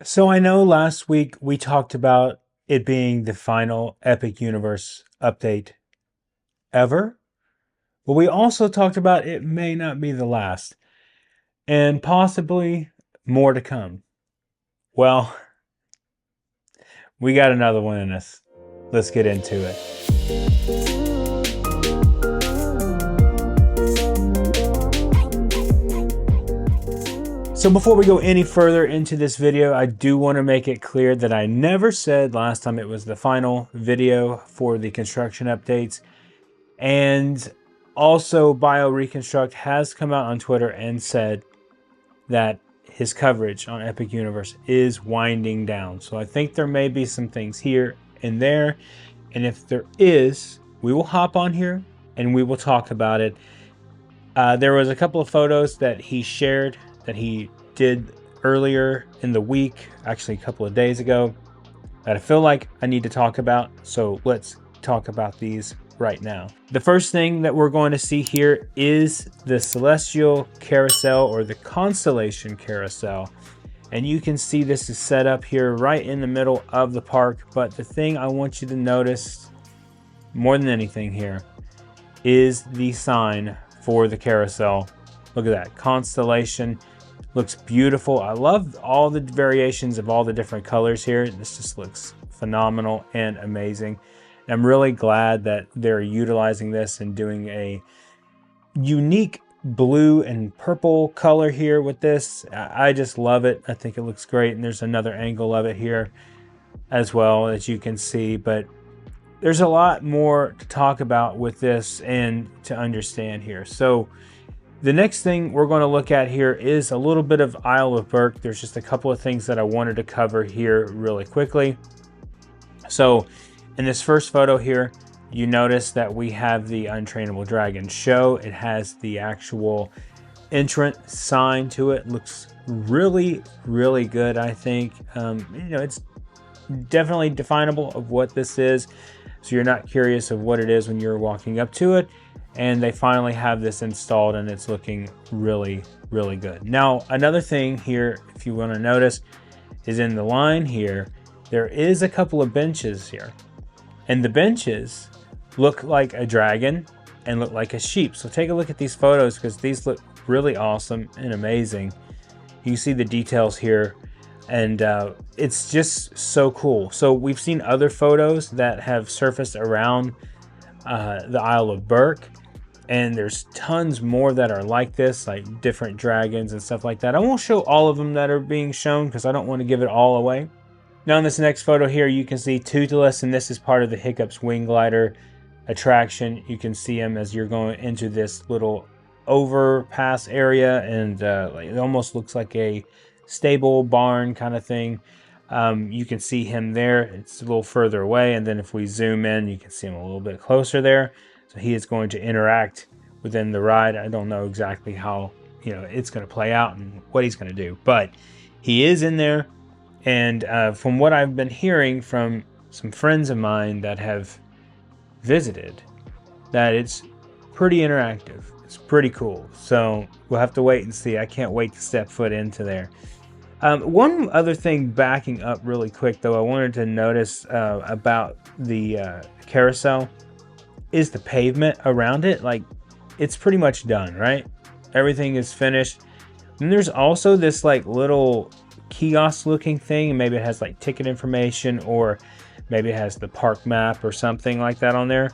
So I know last week we talked about it being the final Epic Universe update ever, but we also talked about it may not be the last, and possibly more to come. Well, we got another one in us. Let's get into it. So before we go any further into this video, I do want to make it clear that I never said last time it was the final video for the construction updates. And also, Bioreconstruct has come out on Twitter and said that his coverage on Epic Universe is winding down. So I think there may be some things here and there. And if there is, we will hop on here and we will talk about it. There was a couple of photos that he shared that he did earlier in the week, actually a couple of days ago, that I feel like I need to talk about. So let's talk about these right now. The first thing that we're going to see here is the celestial carousel, or the constellation carousel. And you can see this is set up here right in the middle of the park. But the thing I want you to notice more than anything here is the sign for the carousel. Look at that constellation. Looks beautiful. I love all the variations of all the different colors here. This just looks phenomenal and amazing. I'm really glad that they're utilizing this and doing a unique blue and purple color here with this. I just love it. I think it looks great. And there's another angle of it here as well, as you can see. But there's a lot more to talk about with this and to understand here. So the next thing we're going to look at here is a little bit of Isle of Berk. There's just a couple of things that I wanted to cover here really quickly. So in this first photo here, you notice that we have the Untrainable Dragon show. It has the actual entrance sign to it. Looks really, really good, I think. It's definitely definable of what this is. So you're not curious of what it is when you're walking up to it. And they finally have this installed and it's looking really, really good. Now, another thing here, if you want to notice, is in the line here, there is a couple of benches here. And the benches look like a dragon and look like a sheep. So take a look at these photos because these look really awesome and amazing. You can see the details here and it's just so cool. So we've seen other photos that have surfaced around the Isle of Berk. And there's tons more that are like this, like different dragons and stuff like that. I won't show all of them that are being shown because I don't want to give it all away. Now in this next photo here, you can see Toothless, and this is part of the Hiccups Wing Glider attraction. You can see him as you're going into this little overpass area, and it almost looks like a stable barn kind of thing. You can see him there. It's a little further away, and then if we zoom in, you can see him a little bit closer there. So he is going to interact within the ride. I don't know exactly how it's going to play out and what he's going to do, but he is in there. And from what I've been hearing from some friends of mine that have visited, that it's pretty interactive. It's pretty cool. So we'll have to wait and see. I can't wait to step foot into there. One other thing, backing up really quick though, I wanted to notice about the carousel is the pavement around it. Like, it's pretty much done, right? Everything is finished. And there's also this like little kiosk looking thing. Maybe it has like ticket information, or maybe it has the park map or something like that on there.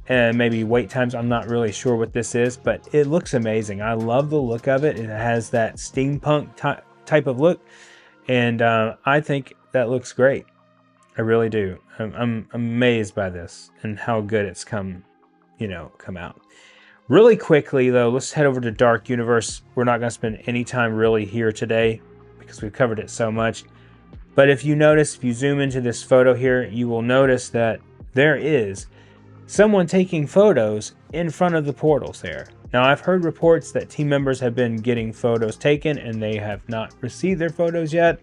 And maybe wait times. I'm not really sure what this is, but it looks amazing. I love the look of it. It has that steampunk type of look. And I think that looks great. I really do. I'm amazed by this and how good it's come out. Really quickly though, let's head over to Dark Universe. We're not going to spend any time really here today because we've covered it so much. But if you notice, if you zoom into this photo here, you will notice that there is someone taking photos in front of the portals there. Now, I've heard reports that team members have been getting photos taken and they have not received their photos yet,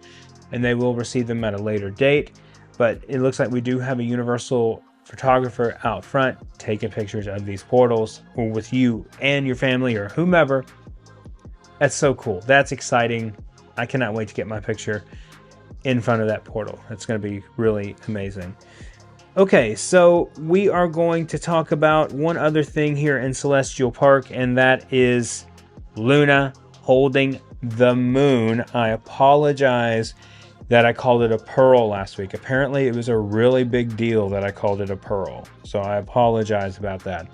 and they will receive them at a later date. But it looks like we do have a universal photographer out front taking pictures of these portals, or with you and your family or whomever. That's so cool. That's exciting. I cannot wait to get my picture in front of that portal. It's going to be really amazing. Okay, so we are going to talk about one other thing here in Celestial Park, and that is Luna holding the moon. I apologize that I called it a pearl last week. Apparently, it was a really big deal that I called it a pearl, so I apologize about that.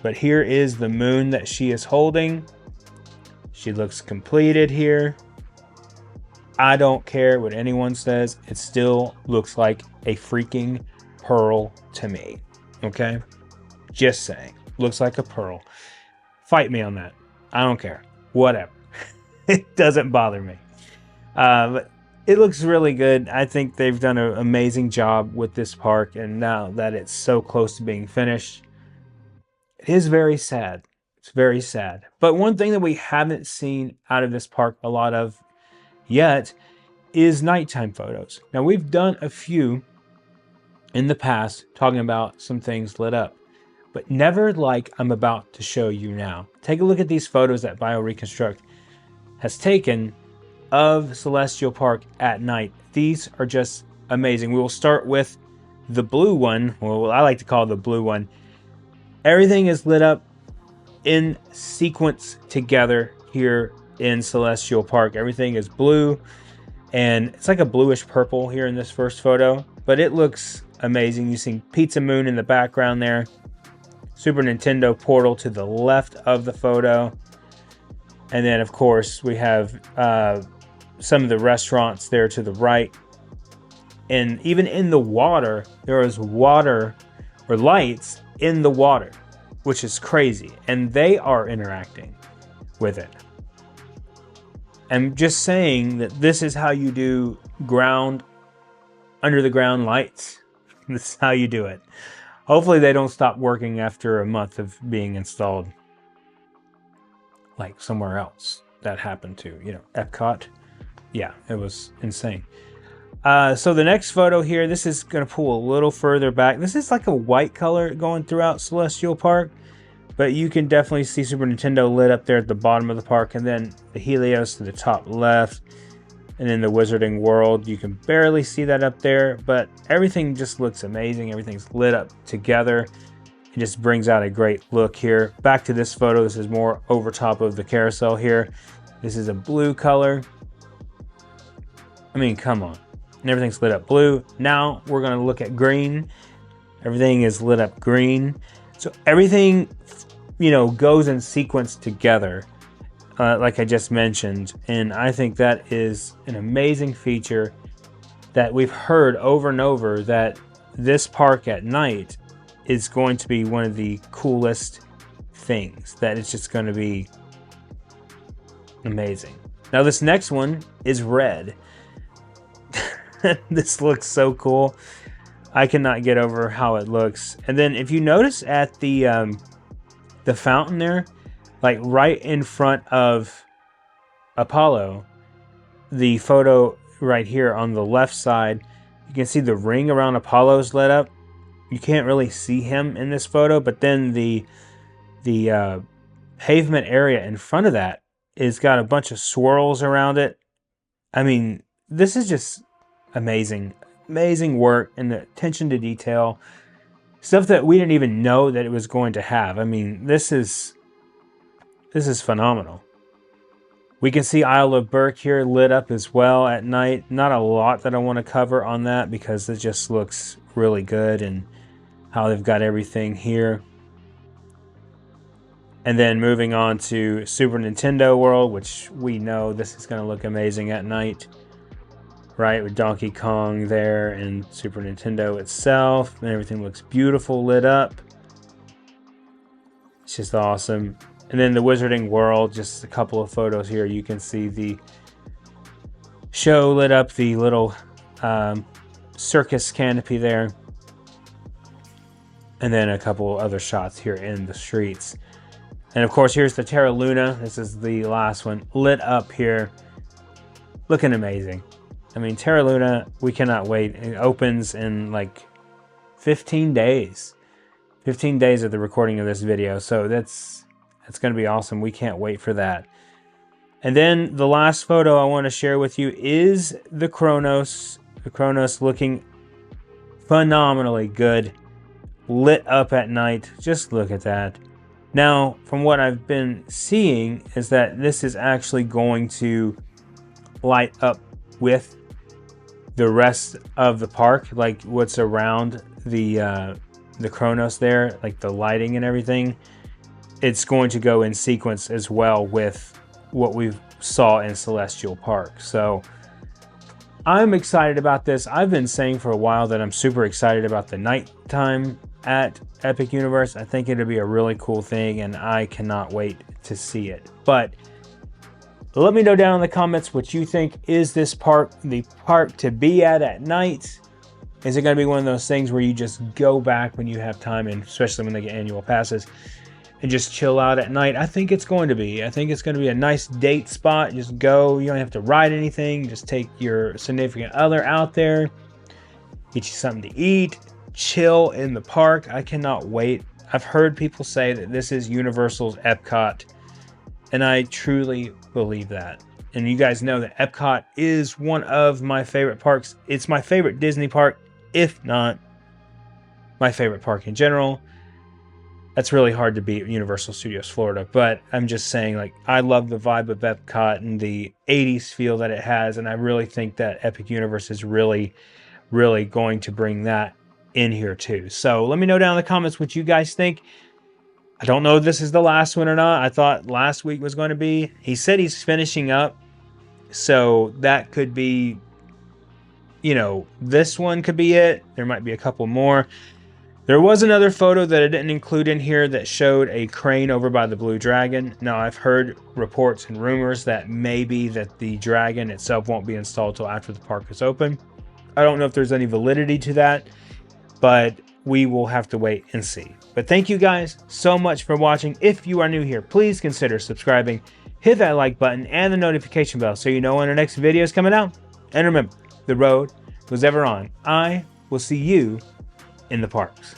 But here is the moon that she is holding. She looks completed here. I don't care what anyone says. It still looks like a freaking pearl to me. Okay? Just saying. Looks like a pearl. Fight me on that. I don't care. Whatever. It doesn't bother me. But it looks really good. I think they've done an amazing job with this park. And now that it's so close to being finished, it is very sad. It's very sad. But one thing that we haven't seen out of this park a lot of yet is nighttime photos. Now, we've done a few in the past talking about some things lit up, but never like I'm about to show you now. Take a look at these photos that Bioreconstruct has taken of Celestial Park at night. These are just amazing. We will start with the blue one, or what I like to call the blue one. Everything is lit up in sequence together here in Celestial Park. Everything is blue, and it's like a bluish purple here in this first photo, but it looks amazing. You see Pizza Moon in the background there. Super Nintendo portal to the left of the photo. And then, of course, we have some of the restaurants there to the right. And even in the water, there is water or lights in the water, which is crazy. And they are interacting with it. I'm just saying that this is how you do under the ground lights. This is how you do it. Hopefully they don't stop working after a month of being installed. Like somewhere else that happened to, Epcot. Yeah, it was insane. So the next photo here, this is going to pull a little further back. This is like a white color going throughout Celestial Park. But you can definitely see Super Nintendo lit up there at the bottom of the park. And then the Helios to the top left. And then the Wizarding World. You can barely see that up there. But everything just looks amazing. Everything's lit up together. It just brings out a great look here. Back to this photo. This is more over top of the carousel here. This is a blue color. I mean, come on. And everything's lit up blue. Now we're going to look at green. Everything is lit up green. So everything, goes in sequence together, like I just mentioned. And I think that is an amazing feature that we've heard over and over, that this park at night is going to be one of the coolest things. That it's just going to be amazing. Now this next one is red. This looks so cool. I cannot get over how it looks. And then if you notice at the fountain there, like right in front of Apollo, the photo right here on the left side, you can see the ring around Apollo's lit up. You can't really see him in this photo, but then the pavement area in front of that is got a bunch of swirls around it. I mean, this is just amazing. Amazing work and the attention to detail. Stuff that we didn't even know that it was going to have. I mean, this is phenomenal. We can see Isle of Berk here lit up as well at night. Not a lot that I want to cover on that because it just looks really good and how they've got everything here. And then moving on to Super Nintendo World, which we know this is going to look amazing at night. Right, with Donkey Kong there and Super Nintendo itself. And everything looks beautiful lit up. It's just awesome. And then the Wizarding World, just a couple of photos here. You can see the show lit up, the little circus canopy there. And then a couple other shots here in the streets. And of course, here's the Terra Luna. This is the last one. Lit up here. Looking amazing. I mean, Terra Luna, we cannot wait. It opens in like 15 days. 15 days of the recording of this video. So that's going to be awesome. We can't wait for that. And then the last photo I want to share with you is the Kronos. The Kronos looking phenomenally good, lit up at night. Just look at that. Now, from what I've been seeing is that this is actually going to light up with the rest of the park, like what's around the Kronos there, like the lighting and everything. It's going to go in sequence as well with what we saw in Celestial Park. So I'm excited about this. I've been saying for a while that I'm super excited about the nighttime at Epic Universe. I think it'll be a really cool thing, and I cannot wait to see it. But let me know down in the comments what you think. Is this park the park to be at night? Is it going to be one of those things where you just go back when you have time, and especially when they get annual passes, and just chill out at night? I think it's going to be. I think it's going to be a nice date spot. Just go. You don't have to ride anything. Just take your significant other out there. Get you something to eat. Chill in the park. I cannot wait. I've heard people say that this is Universal's Epcot, and I truly believe that. And you guys know that Epcot is one of my favorite parks. It's my favorite Disney park, if not my favorite park in general. That's really hard to beat Universal Studios Florida, but I'm just saying, like, I love the vibe of Epcot and the 80s feel that it has, and I really think that Epic Universe is really, really going to bring that in here too. So let me know down in the comments what you guys think. I don't know if this is the last one or not. I thought last week was going to be. He said he's finishing up, so that could be, you know, this one could be it. There might be a couple more. There was another photo that I didn't include in here that showed a crane over by the Blue Dragon. Now, I've heard reports and rumors that maybe that the dragon itself won't be installed till after the park is open. I don't know if there's any validity to that, but we will have to wait and see. But thank you guys so much for watching. If you are new here, please consider subscribing, hit that like button and the notification bell so you know when our next video is coming out. And remember, the road was ever on. I will see you in the parks.